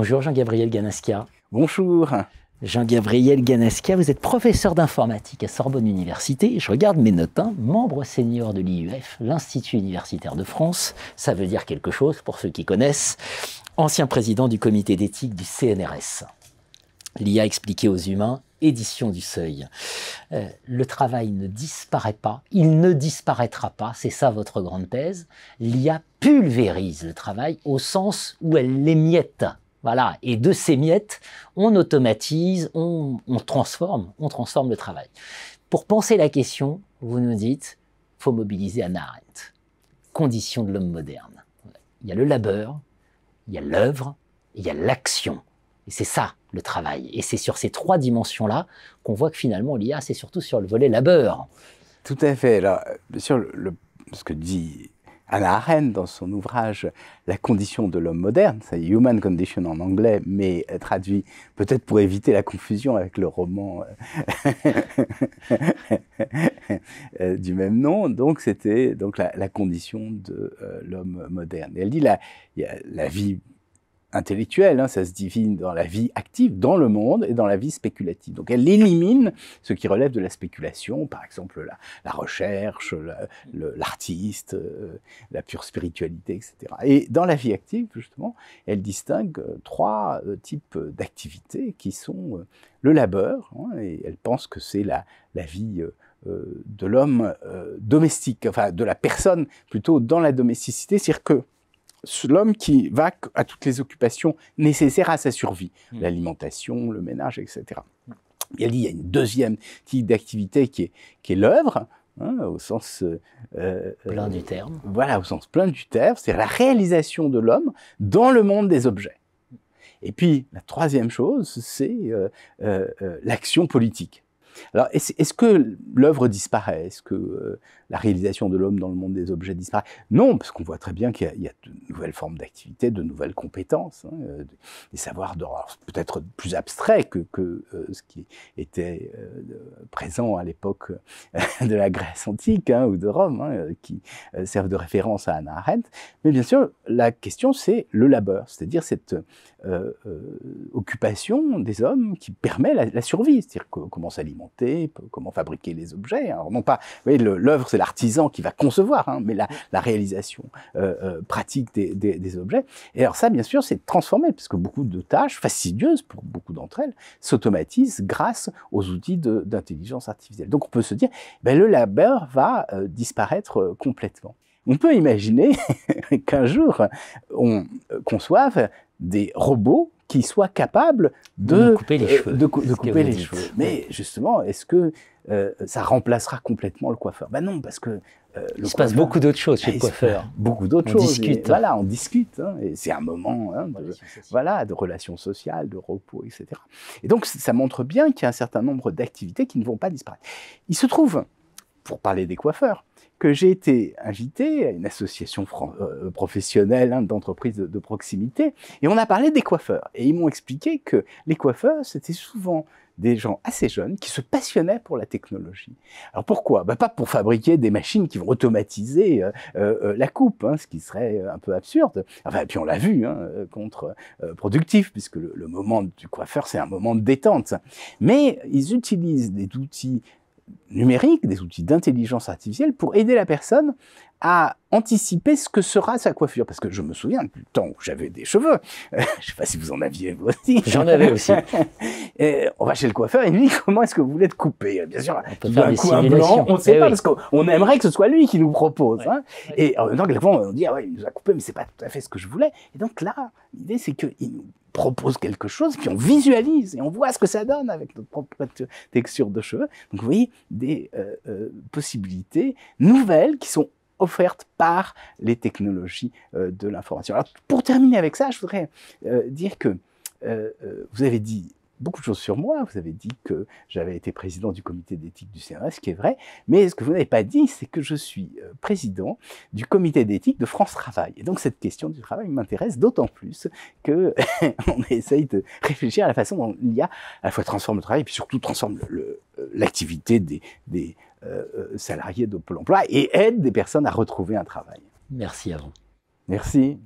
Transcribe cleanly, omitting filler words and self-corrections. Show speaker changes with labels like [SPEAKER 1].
[SPEAKER 1] Bonjour Jean-Gabriel Ganaskia.
[SPEAKER 2] Bonjour.
[SPEAKER 1] Jean-Gabriel Ganaskia, vous êtes professeur d'informatique à Sorbonne Université. Je regarde mes notes, membre senior de l'IUF, l'Institut universitaire de France. Ça veut dire quelque chose pour ceux qui connaissent. Ancien président du comité d'éthique du CNRS. L'IA expliquée aux humains, édition du Seuil. Le travail ne disparaît pas, il ne disparaîtra pas, c'est ça votre grande thèse. L'IA pulvérise le travail au sens où elle l'émiette. Voilà, et de ces miettes, on automatise, on transforme le travail. Pour penser la question, vous nous dites, il faut mobiliser Hannah Arendt. Condition de l'homme moderne. Il y a le labeur, il y a l'œuvre, il y a l'action. Et c'est ça, le travail. Et c'est sur ces trois dimensions-là qu'on voit que finalement, l'IA, c'est surtout sur le volet labeur.
[SPEAKER 2] Tout à fait. Alors, bien sûr, ce que dit Hannah Arendt dans son ouvrage « La condition de l'homme moderne », c'est « Human Condition » en anglais, mais traduit peut-être pour éviter la confusion avec le roman du même nom. Donc, c'était la condition de l'homme moderne. Et elle dit il y a la vie intellectuelle, ça se divise dans la vie active, dans le monde, et dans la vie spéculative. Donc elle élimine ce qui relève de la spéculation, par exemple la recherche, l'artiste, la pure spiritualité, etc. Et dans la vie active, justement, elle distingue trois types d'activités qui sont le labeur, et elle pense que c'est la vie de l'homme domestique, enfin de la personne plutôt dans la domesticité, c'est-à-dire que l'homme qui va à toutes les occupations nécessaires à sa survie, l'alimentation, le ménage, etc. Il y a une deuxième type d'activité qui est l'œuvre, au sens
[SPEAKER 1] plein du terme.
[SPEAKER 2] Voilà, au sens plein du terme, c'est la réalisation de l'homme dans le monde des objets. Et puis, la troisième chose, c'est l'action politique. Alors, est-ce que l'œuvre disparaît? Est-ce que la réalisation de l'homme dans le monde des objets disparaît? Non, parce qu'on voit très bien qu'il y a de nouvelles formes d'activité, de nouvelles compétences, des savoirs peut-être plus abstraits que ce qui était présent à l'époque de la Grèce antique ou de Rome, qui servent de référence à Hannah Arendt. Mais bien sûr, la question, c'est le labeur, c'est-à-dire cette occupation des hommes qui permet la survie, c'est-à-dire comment s'alimenter, comment fabriquer les objets. Alors non pas, vous voyez, l'œuvre c'est l'artisan qui va concevoir, mais la réalisation pratique des objets. Et alors ça, bien sûr, c'est transformé, parce que beaucoup de tâches fastidieuses, pour beaucoup d'entre elles, s'automatisent grâce aux outils d'intelligence artificielle. Donc on peut se dire, le labeur va disparaître complètement. On peut imaginer qu'un jour, on conçoive des robots qui soient capables de couper les cheveux. Mais justement, est-ce que ça remplacera complètement le coiffeur? Ben non, parce que
[SPEAKER 1] il se passe beaucoup d'autres choses chez le coiffeur.
[SPEAKER 2] Beaucoup d'autres choses.
[SPEAKER 1] Discute.
[SPEAKER 2] Voilà, on discute. Et c'est un moment de relations sociales, de repos, etc. Et donc, ça montre bien qu'il y a un certain nombre d'activités qui ne vont pas disparaître. Il se trouve, pour parler des coiffeurs, que j'ai été invité à une association professionnelle d'entreprises de proximité, et on a parlé des coiffeurs. Et ils m'ont expliqué que les coiffeurs, c'était souvent des gens assez jeunes qui se passionnaient pour la technologie. Alors pourquoi? Pas pour fabriquer des machines qui vont automatiser la coupe, ce qui serait un peu absurde. Enfin, puis on l'a vu, contre-productif, puisque le moment du coiffeur, c'est un moment de détente. Mais ils utilisent des outils numériques, des outils d'intelligence artificielle pour aider la personne à anticiper ce que sera sa coiffure. Parce que je me souviens du temps où j'avais des cheveux. Je ne sais pas si vous en aviez vous aussi.
[SPEAKER 1] J'en avais aussi.
[SPEAKER 2] Et on va chez le coiffeur et lui, comment est-ce que vous voulez te couper? Bien sûr,
[SPEAKER 1] on peut faire des
[SPEAKER 2] un blanc, on ne sait pas,
[SPEAKER 1] oui.
[SPEAKER 2] Parce qu'on aimerait que ce soit lui qui nous propose.
[SPEAKER 1] Oui.
[SPEAKER 2] Et en même temps, quelquefois, on dit, il nous a coupé, mais c'est pas tout à fait ce que je voulais. Et donc là, l'idée, c'est qu'il nous propose quelque chose, puis on visualise et on voit ce que ça donne avec notre propre texture de cheveux. Donc vous voyez, des possibilités nouvelles qui sont offertes par les technologies de l'information. Alors pour terminer avec ça, je voudrais dire que vous avez dit beaucoup de choses sur moi. Vous avez dit que j'avais été président du comité d'éthique du CNRS, ce qui est vrai, mais ce que vous n'avez pas dit, c'est que je suis président du comité d'éthique de France Travail. Et donc cette question du travail m'intéresse d'autant plus qu'on essaye de réfléchir à la façon dont l'IA à la fois transforme le travail et puis surtout transforme l'activité des salariés de Pôle emploi et aide des personnes à retrouver un travail.
[SPEAKER 1] Merci à vous.
[SPEAKER 2] Merci.